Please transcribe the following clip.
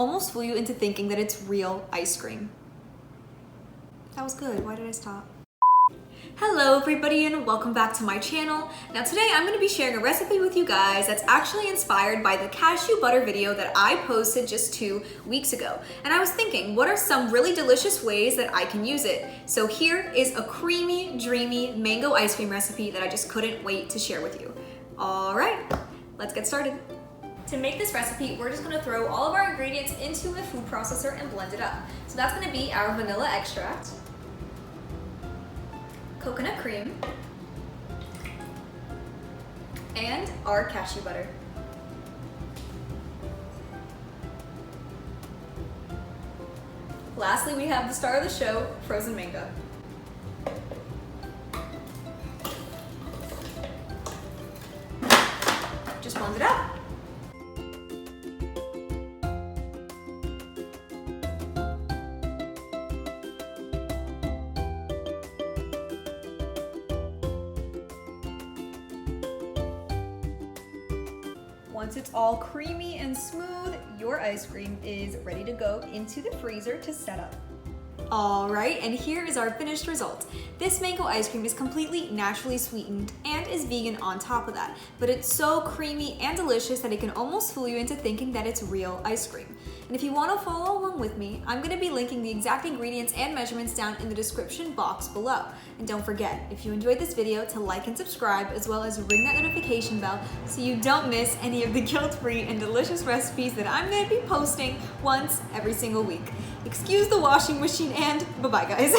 almost fool you into thinking that it's real ice cream. That was good. Why did I stop? Hello everybody and welcome back to my channel. Now today I'm going to be sharing a recipe with you guys that's actually inspired by the cashew butter video that I posted just 2 weeks ago. And I was thinking, what are some really delicious ways that I can use it? So here is a creamy, dreamy mango ice cream recipe that I just couldn't wait to share with you. All right, let's get started. To make this recipe, we're just going to throw all of our ingredients into a food processor and blend it up. So that's going to be our vanilla extract, coconut cream, and our cashew butter. Lastly, we have the star of the show, frozen mango. Just blend it up. Once it's all creamy and smooth, your ice cream is ready to go into the freezer to set up. All right, and here is our finished result. This mango ice cream is completely naturally sweetened and is vegan on top of that, but it's so creamy and delicious that it can almost fool you into thinking that it's real ice cream. And if you want to follow along with me, I'm going to be linking the exact ingredients and measurements down in the description box below. And don't forget, if you enjoyed this video, to like and subscribe, as well as ring that notification bell so you don't miss any of the guilt-free and delicious recipes that I'm going to be posting once every single week. Excuse the washing machine and bye-bye guys.